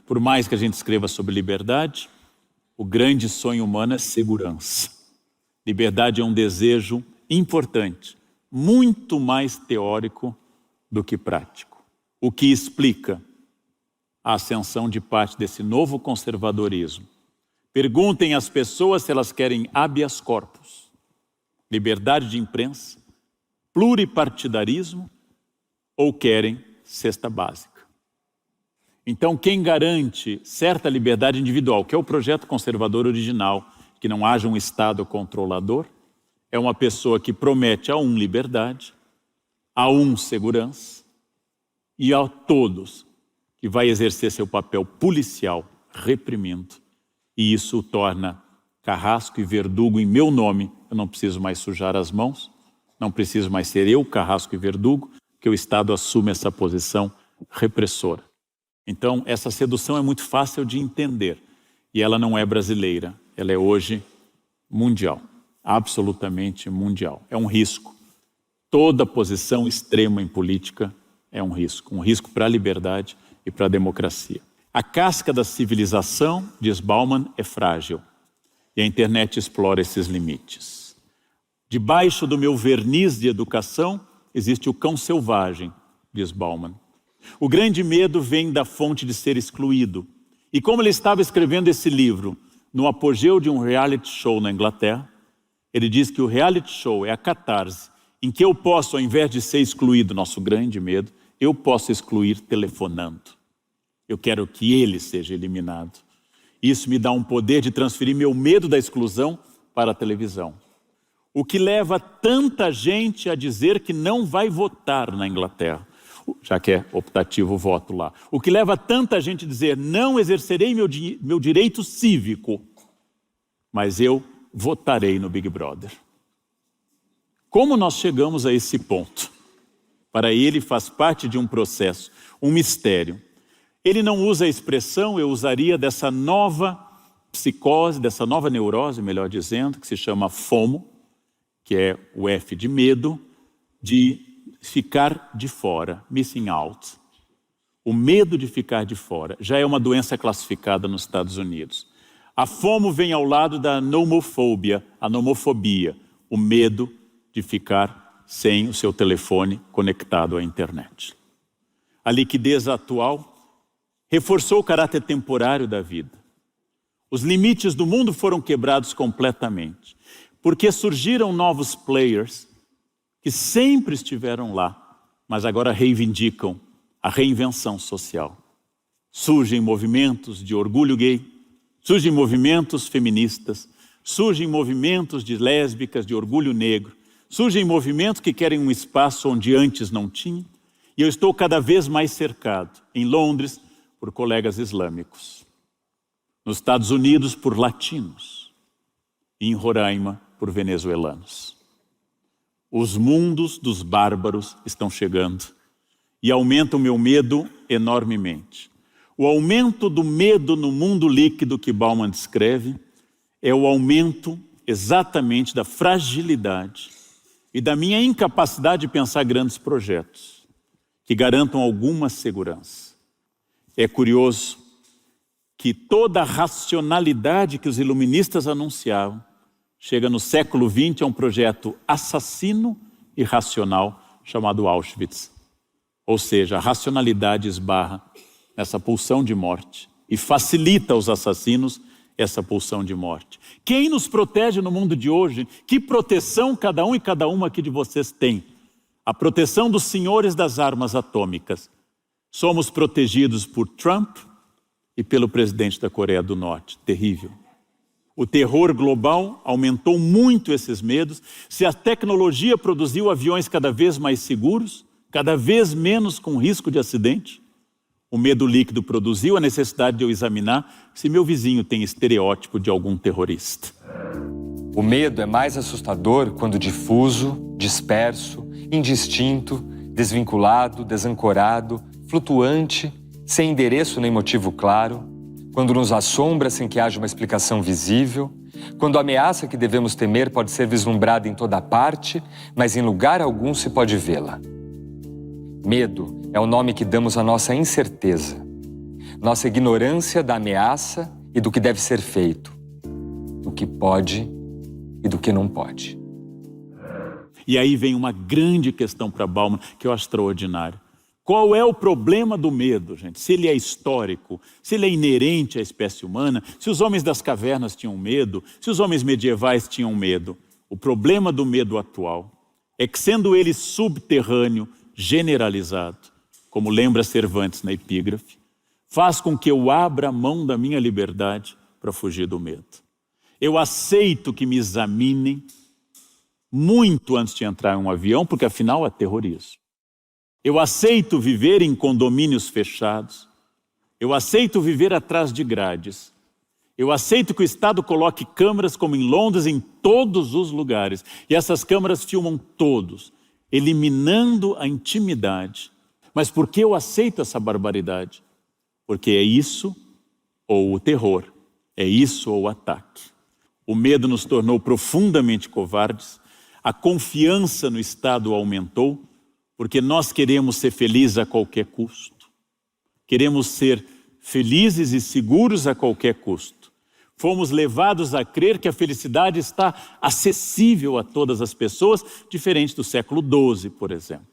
Por mais que a gente escreva sobre liberdade, o grande sonho humano é segurança. Liberdade é um desejo importante, muito mais teórico do que prático. O que explica a ascensão de parte desse novo conservadorismo. Perguntem às pessoas se elas querem habeas corpus, liberdade de imprensa, pluripartidarismo ou querem cesta básica. Então, quem garante certa liberdade individual, que é o projeto conservador original, que não haja um Estado controlador, é uma pessoa que promete a um liberdade, a um segurança e a todos que vai exercer seu papel policial reprimindo. E isso o torna carrasco e verdugo em meu nome. Eu não preciso mais sujar as mãos, não preciso mais ser eu, carrasco e verdugo, que o Estado assume essa posição repressora. Então, essa sedução é muito fácil de entender. E ela não é brasileira, ela é hoje mundial, absolutamente mundial. É um risco. Toda posição extrema em política é um risco para a liberdade e para a democracia. A casca da civilização, diz Bauman, é frágil. E a internet explora esses limites. Debaixo do meu verniz de educação existe o cão selvagem, diz Bauman. O grande medo vem da fonte de ser excluído. E como ele estava escrevendo esse livro no apogeu de um reality show na Inglaterra, ele diz que o reality show é a catarse em que eu posso, ao invés de ser excluído, nosso grande medo, eu posso excluir telefonando. Eu quero que ele seja eliminado. Isso me dá um poder de transferir meu medo da exclusão para a televisão. O que leva tanta gente a dizer que não vai votar na Inglaterra. já que é optativo o voto lá. O que leva tanta gente a dizer, não exercerei meu direito cívico, mas eu votarei no Big Brother. Como nós chegamos a esse ponto? Para ele faz parte de um processo, um mistério. Ele não usa a expressão, eu usaria dessa nova psicose, dessa nova neurose, melhor dizendo, que se chama FOMO, que é o F de medo, de ficar de fora, missing out. O medo de ficar de fora já é uma doença classificada nos Estados Unidos. A FOMO vem ao lado da nomofobia, a nomofobia, o medo de ficar sem o seu telefone conectado à internet. A liquidez atual reforçou o caráter temporário da vida. Os limites do mundo foram quebrados completamente, porque surgiram novos players que sempre estiveram lá, mas agora reivindicam a reinvenção social. Surgem movimentos de orgulho gay, surgem movimentos feministas, surgem movimentos de lésbicas, de orgulho negro, surgem movimentos que querem um espaço onde antes não tinha, e eu estou cada vez mais cercado, em Londres, por colegas islâmicos, nos Estados Unidos, por latinos, e em Roraima, por venezuelanos. Os mundos dos bárbaros estão chegando e aumenta o meu medo enormemente. O aumento do medo no mundo líquido que Bauman descreve é o aumento exatamente da fragilidade e da minha incapacidade de pensar grandes projetos que garantam alguma segurança. É curioso que toda a racionalidade que os iluministas anunciavam chega no século XX a um projeto assassino e racional chamado Auschwitz. Ou seja, a racionalidade esbarra nessa pulsão de morte e facilita aos assassinos essa pulsão de morte. Quem nos protege no mundo de hoje? Que proteção cada um e cada uma aqui de vocês tem? A proteção dos senhores das armas atômicas. Somos protegidos por Trump e pelo presidente da Coreia do Norte. Terrível. O terror global aumentou muito esses medos. Se a tecnologia produziu aviões cada vez mais seguros, cada vez menos com risco de acidente, o medo líquido produziu a necessidade de eu examinar se meu vizinho tem estereótipo de algum terrorista. O medo é mais assustador quando difuso, disperso, indistinto, desvinculado, desancorado, flutuante, sem endereço nem motivo claro, quando nos assombra sem que haja uma explicação visível, quando a ameaça que devemos temer pode ser vislumbrada em toda parte, mas em lugar algum se pode vê-la. Medo é o nome que damos à nossa incerteza, nossa ignorância da ameaça e do que deve ser feito, do que pode e do que não pode. E aí vem uma grande questão para Bauman, que eu acho extraordinária. Qual é o problema do medo, gente? Se ele é histórico, se ele é inerente à espécie humana, se os homens das cavernas tinham medo, se os homens medievais tinham medo. O problema do medo atual é que, sendo ele subterrâneo, generalizado, como lembra Cervantes na epígrafe, faz com que eu abra a mão da minha liberdade para fugir do medo. Eu aceito que me examinem muito antes de entrar em um avião, porque afinal é terrorismo. Eu aceito viver em condomínios fechados. Eu aceito viver atrás de grades. Eu aceito que o Estado coloque câmeras, como em Londres, em todos os lugares. E essas câmeras filmam todos, eliminando a intimidade. Mas por que eu aceito essa barbaridade? Porque é isso ou o terror, é isso ou o ataque. O medo nos tornou profundamente covardes, a confiança no Estado aumentou, porque nós queremos ser felizes a qualquer custo. Queremos ser felizes e seguros a qualquer custo. Fomos levados a crer que a felicidade está acessível a todas as pessoas, diferente do século XII, por exemplo.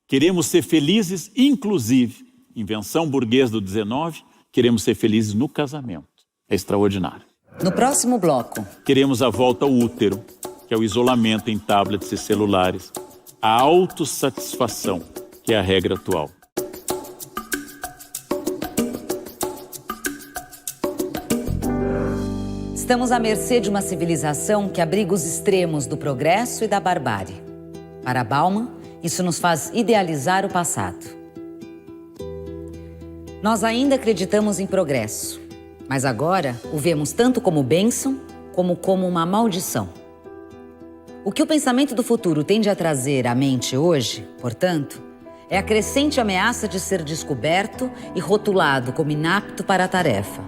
Queremos ser felizes, inclusive, invenção burguesa do XIX, queremos ser felizes no casamento. É extraordinário. No próximo bloco. Queremos a volta ao útero, que é o isolamento em tablets e celulares. A autossatisfação, que é a regra atual. Estamos à mercê de uma civilização que abriga os extremos do progresso e da barbárie. Para Bauman, Isso nos faz idealizar o passado. Nós ainda acreditamos em progresso, mas agora o vemos tanto como bênção como uma maldição. O que o pensamento do futuro tende a trazer à mente hoje, portanto, é a crescente ameaça de ser descoberto e rotulado como inapto para a tarefa,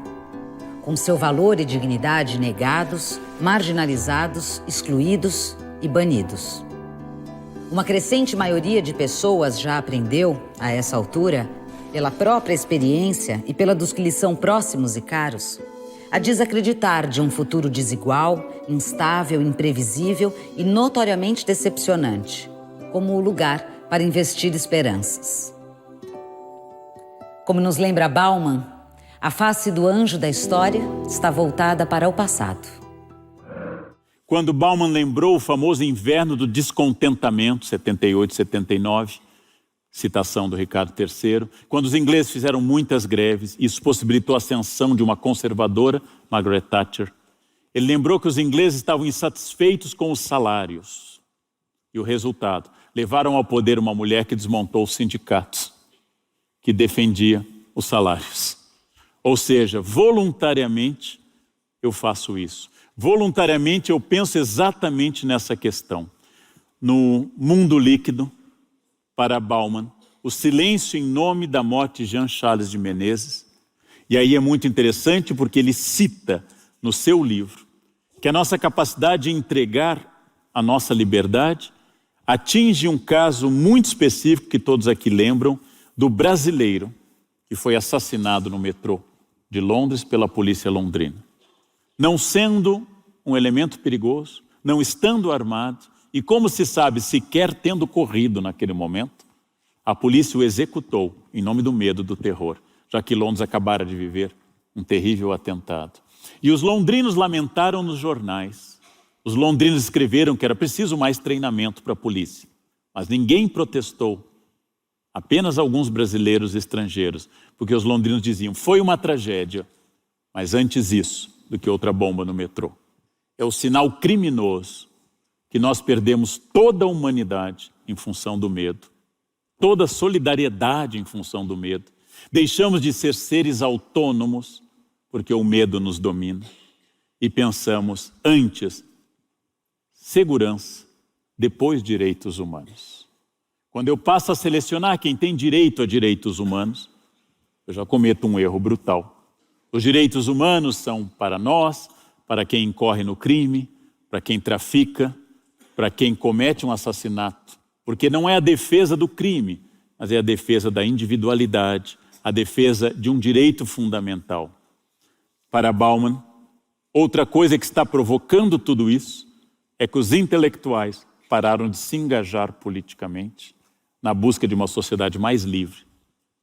com seu valor e dignidade negados, marginalizados, excluídos e banidos. Uma crescente maioria de pessoas já aprendeu, a essa altura, pela própria experiência e pela dos que lhes são próximos e caros, a desacreditar de um futuro desigual, instável, imprevisível e notoriamente decepcionante, como o lugar para investir esperanças. Como nos lembra Bauman, a face do anjo da história está voltada para o passado. Quando Bauman lembrou o famoso inverno do descontentamento, 78, 79, citação do Ricardo III, quando os ingleses fizeram muitas greves, isso possibilitou a ascensão de uma conservadora, Margaret Thatcher, ele lembrou que os ingleses estavam insatisfeitos com os salários. E o resultado, levaram ao poder uma mulher que desmontou os sindicatos, que defendia os salários. Ou seja, voluntariamente eu faço isso. Voluntariamente eu penso exatamente nessa questão. No mundo líquido, para Bauman, o silêncio em nome da morte de Jean Charles de Menezes. E aí é muito interessante porque ele cita no seu livro que a nossa capacidade de entregar a nossa liberdade atinge um caso muito específico que todos aqui lembram, do brasileiro que foi assassinado no metrô de Londres pela polícia londrina. Não sendo um elemento perigoso, não estando armado, e como se sabe, sequer tendo corrido naquele momento, a polícia o executou em nome do medo, do terror, já que Londres acabara de viver um terrível atentado. E os londrinos lamentaram nos jornais. Os londrinos escreveram que era preciso mais treinamento para a polícia, mas ninguém protestou, apenas alguns brasileiros e estrangeiros, porque os londrinos diziam, foi uma tragédia, mas antes isso do que outra bomba no metrô. É o sinal criminoso que nós perdemos toda a humanidade em função do medo, toda a solidariedade em função do medo. Deixamos de ser seres autônomos porque o medo nos domina e pensamos antes segurança, depois direitos humanos. Quando eu passo a selecionar quem tem direito a direitos humanos, eu já cometo um erro brutal. Os direitos humanos são para nós, para quem incorre no crime, para quem trafica, para quem comete um assassinato. Porque não é a defesa do crime, mas é a defesa da individualidade, a defesa de um direito fundamental. Para Bauman, outra coisa que está provocando tudo isso é que os intelectuais pararam de se engajar politicamente na busca de uma sociedade mais livre,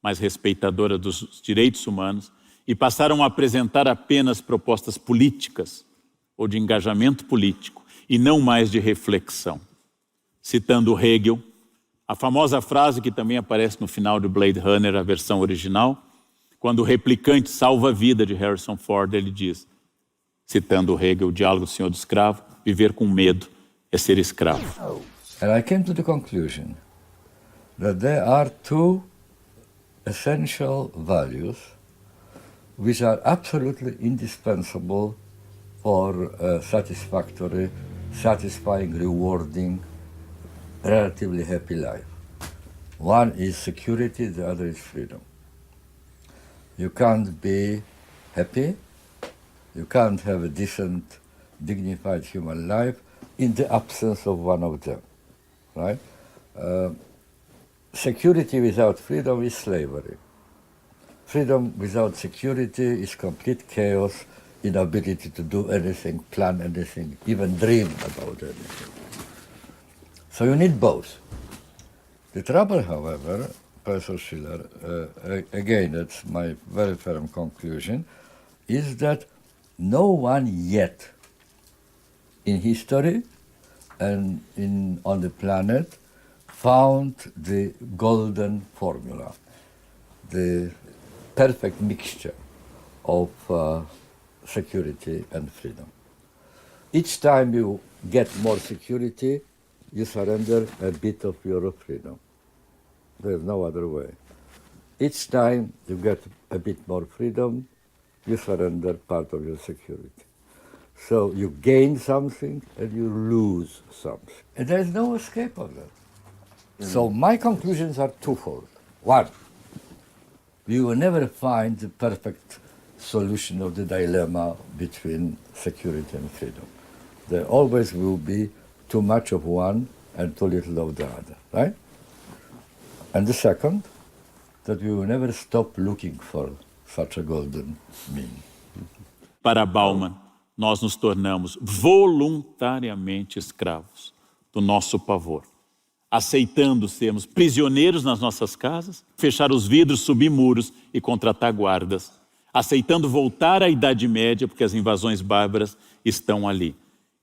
mais respeitadora dos direitos humanos e passaram a apresentar apenas propostas políticas ou de engajamento político e não mais de reflexão. Citando Hegel, a famosa frase que também aparece no final de Blade Runner, a versão original, quando o replicante salva a vida de Harrison Ford, ele diz, citando Hegel, o diálogo do Senhor do Escravo, viver com medo é ser escravo. And I came to the conclusion that there are two essential values which are absolutely indispensable for a satisfactory, satisfying, rewarding, relatively happy life. One is security, the other is freedom. You can't be happy, you can't have a decent, dignified human life in the absence of one of them, right? Security without freedom is slavery. Freedom without security is complete chaos, inability to do anything, plan anything, even dream about anything. So you need both. The trouble, however, Professor Schiller, again, that's my very firm conclusion, is that no one yet in history and on the planet found the golden formula, the perfect mixture of security and freedom. Each time you get more security, you surrender a bit of your freedom. There's no other way. Each time you get a bit more freedom, you surrender part of your security. So you gain something and you lose something. And there is no escape of that. So my conclusions are twofold. One, you will never find the perfect solution of the dilemma between security and freedom. There always will be too much of one and too little of the other, right? And the second, that we will never stop looking for such a golden mean. Para Bauman, nós nos tornamos voluntariamente escravos do nosso pavor, aceitando sermos prisioneiros nas nossas casas, fechar os vidros, subir muros e contratar guardas, aceitando voltar à Idade Média porque as invasões bárbaras estão ali,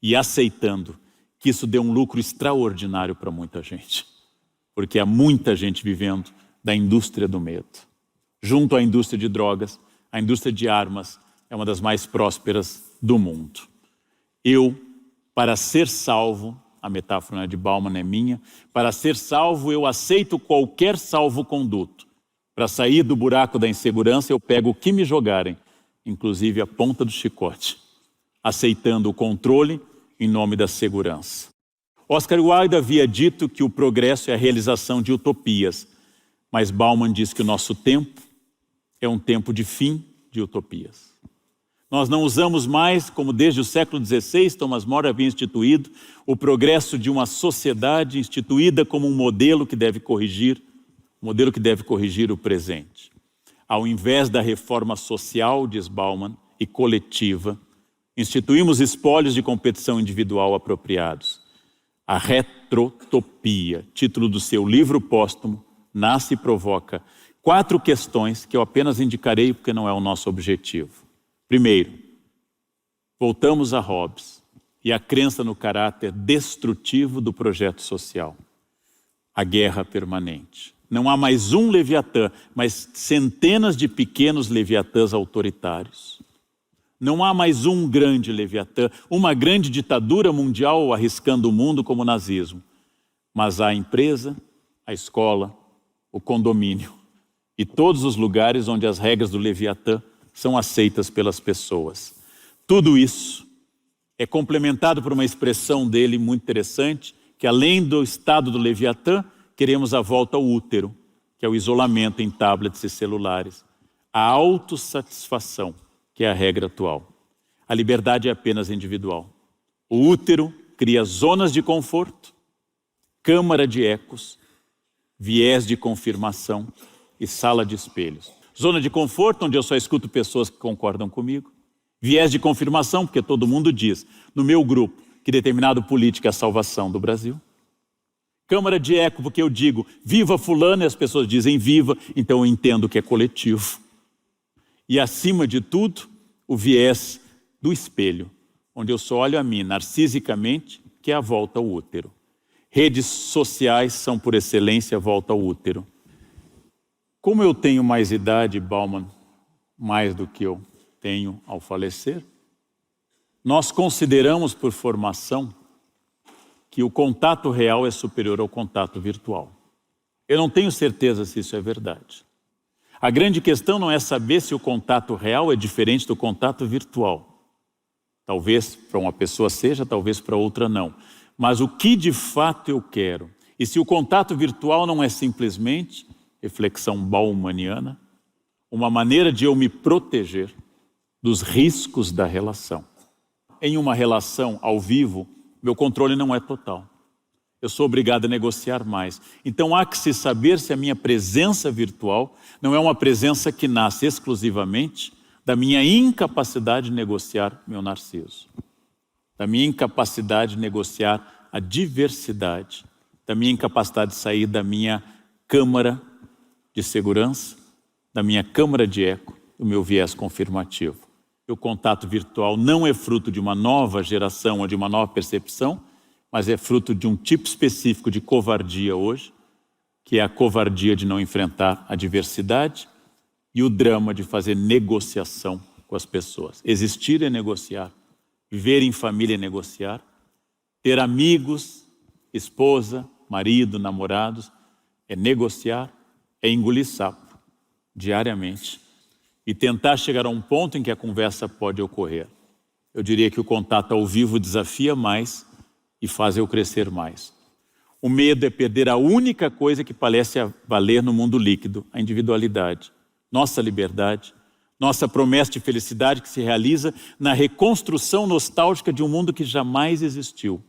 e aceitando que isso deu um lucro extraordinário para muita gente, porque há muita gente vivendo da indústria do medo. Junto à indústria de drogas, a indústria de armas é uma das mais prósperas do mundo. Eu, para ser salvo, a metáfora não é de Bauman, é minha, para ser salvo eu aceito qualquer salvo-conduto. Para sair do buraco da insegurança eu pego o que me jogarem, inclusive a ponta do chicote, aceitando o controle em nome da segurança. Oscar Wilde havia dito que o progresso é a realização de utopias, mas Bauman diz que o nosso tempo é um tempo de fim de utopias. Nós não usamos mais, como desde o século XVI, Thomas More havia instituído, o progresso de uma sociedade instituída como um modelo que deve corrigir o presente. Ao invés da reforma social, diz Bauman, e coletiva, instituímos espólios de competição individual apropriados. A retrotopia, título do seu livro póstumo, nasce e provoca 4 questões que eu apenas indicarei porque não é o nosso objetivo. Primeiro, voltamos a Hobbes e a crença no caráter destrutivo do projeto social. A guerra permanente. Não há mais um Leviatã, mas centenas de pequenos Leviatãs autoritários. Não há mais um grande Leviatã, uma grande ditadura mundial arriscando o mundo como o nazismo. Mas há a empresa, a escola, o condomínio e todos os lugares onde as regras do Leviatã são aceitas pelas pessoas. Tudo isso é complementado por uma expressão dele muito interessante, que além do estado do Leviatã, queremos a volta ao útero, que é o isolamento em tablets e celulares. A autossatisfação, que é a regra atual. A liberdade é apenas individual. O útero cria zonas de conforto, câmara de ecos, viés de confirmação e sala de espelhos. Zona de conforto, onde eu só escuto pessoas que concordam comigo. Viés de confirmação, porque todo mundo diz, no meu grupo, que determinado político é a salvação do Brasil. Câmara de eco, porque eu digo, viva fulano, e as pessoas dizem viva, então eu entendo que é coletivo. E acima de tudo, o viés do espelho, onde eu só olho a mim narcisicamente, que é a volta ao útero. Redes sociais são, por excelência, a volta ao útero. Como eu tenho mais idade, Bauman, mais do que eu tenho ao falecer, nós consideramos por formação que o contato real é superior ao contato virtual. Eu não tenho certeza se isso é verdade. A grande questão não é saber se o contato real é diferente do contato virtual. Talvez para uma pessoa seja, talvez para outra não. Mas o que de fato eu quero, e se o contato virtual não é simplesmente reflexão baumaniana, uma maneira de eu me proteger dos riscos da relação. Em uma relação ao vivo, meu controle não é total. Eu sou obrigado a negociar mais. Então há que se saber se a minha presença virtual não é uma presença que nasce exclusivamente da minha incapacidade de negociar meu narciso, da minha incapacidade de negociar a diversidade, da minha incapacidade de sair da minha câmara de segurança, da minha câmara de eco, do meu viés confirmativo. O contato virtual não é fruto de uma nova geração ou de uma nova percepção, mas é fruto de um tipo específico de covardia hoje, que é a covardia de não enfrentar a diversidade e o drama de fazer negociação com as pessoas. Existir é negociar, viver em família é negociar, ter amigos esposa, marido, namorados, é negociar, é engolir sapo diariamente e tentar chegar a um ponto em que a conversa pode ocorrer. Eu diria que o contato ao vivo desafia mais e faz eu crescer mais. O medo é perder a única coisa que parece valer no mundo líquido, a individualidade, nossa liberdade, nossa promessa de felicidade que se realiza na reconstrução nostálgica de um mundo que jamais existiu.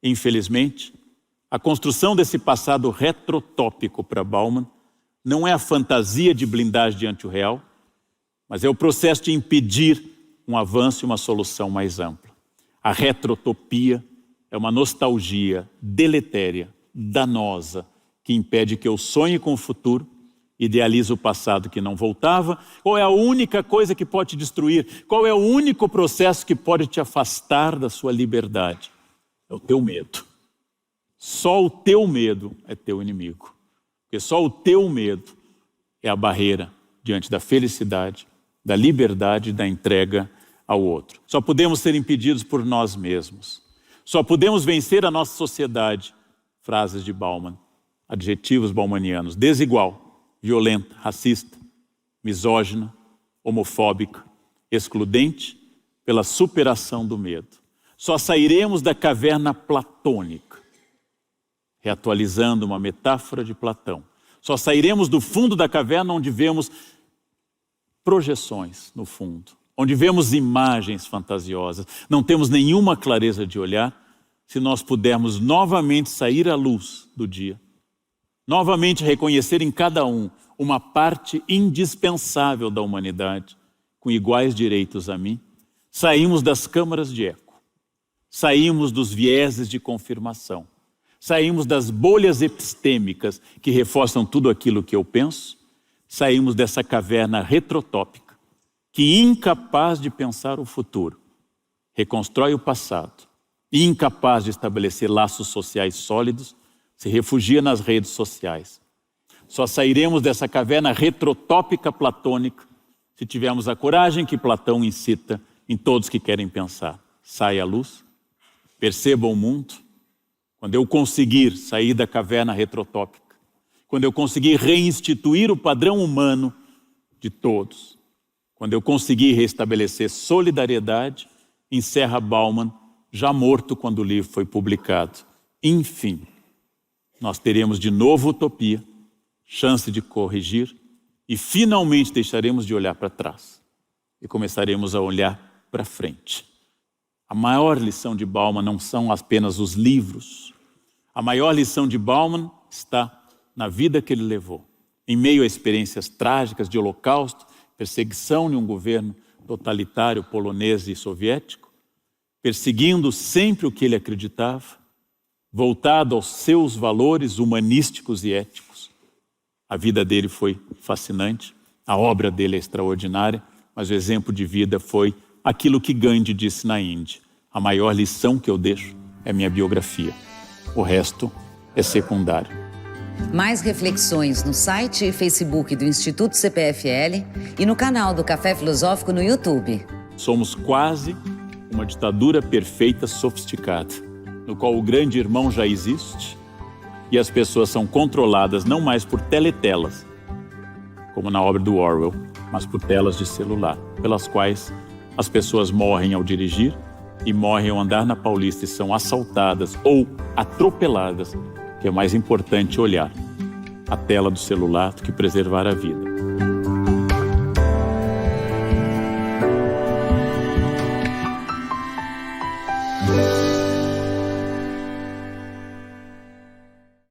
Infelizmente, a construção desse passado retrotópico para Bauman não é a fantasia de blindagem diante o real, mas é o processo de impedir um avanço e uma solução mais ampla. A retrotopia é uma nostalgia deletéria, danosa, que impede que eu sonhe com o futuro, idealize o passado que não voltava. Qual é a única coisa que pode te destruir? Qual é o único processo que pode te afastar da sua liberdade? É o teu medo. Só o teu medo é teu inimigo. Porque só o teu medo é a barreira diante da felicidade, da liberdade e da entrega ao outro. Só podemos ser impedidos por nós mesmos. Só podemos vencer a nossa sociedade. Frases de Bauman, adjetivos baumanianos: desigual, violenta, racista, misógina, homofóbica, excludente, pela superação do medo. Só sairemos da caverna platônica, reatualizando uma metáfora de Platão. Só sairemos do fundo da caverna onde vemos projeções no fundo, onde vemos imagens fantasiosas. Não temos nenhuma clareza de olhar se nós pudermos novamente sair à luz do dia, novamente reconhecer em cada um uma parte indispensável da humanidade, com iguais direitos a mim. Saímos das câmaras de eco, saímos dos vieses de confirmação, saímos das bolhas epistêmicas que reforçam tudo aquilo que eu penso, saímos dessa caverna retrotópica que, incapaz de pensar o futuro, reconstrói o passado e incapaz de estabelecer laços sociais sólidos, se refugia nas redes sociais. Só sairemos dessa caverna retrotópica platônica se tivermos a coragem que Platão incita em todos que querem pensar. Saia à luz, perceba o mundo. Quando eu conseguir sair da caverna retrotópica, quando eu conseguir reinstituir o padrão humano de todos, quando eu conseguir restabelecer solidariedade, encerra Bauman, já morto quando o livro foi publicado. Enfim, nós teremos de novo utopia, chance de corrigir e finalmente deixaremos de olhar para trás e começaremos a olhar para frente. A maior lição de Bauman não são apenas os livros. A maior lição de Bauman está na vida que ele levou, em meio a experiências trágicas de holocausto, perseguição de um governo totalitário polonês e soviético, perseguindo sempre o que ele acreditava, voltado aos seus valores humanísticos e éticos. A vida dele foi fascinante, a obra dele é extraordinária, mas o exemplo de vida foi aquilo que Gandhi disse na Índia: a maior lição que eu deixo é minha biografia. O resto é secundário. Mais reflexões no site e Facebook do Instituto CPFL e no canal do Café Filosófico no YouTube. Somos quase uma ditadura perfeita sofisticada, no qual o grande irmão já existe e as pessoas são controladas não mais por teletelas, como na obra do Orwell, mas por telas de celular, pelas quais as pessoas morrem ao dirigir e morrem ao andar na Paulista e são assaltadas ou atropeladas, que é mais importante olhar a tela do celular do que preservar a vida.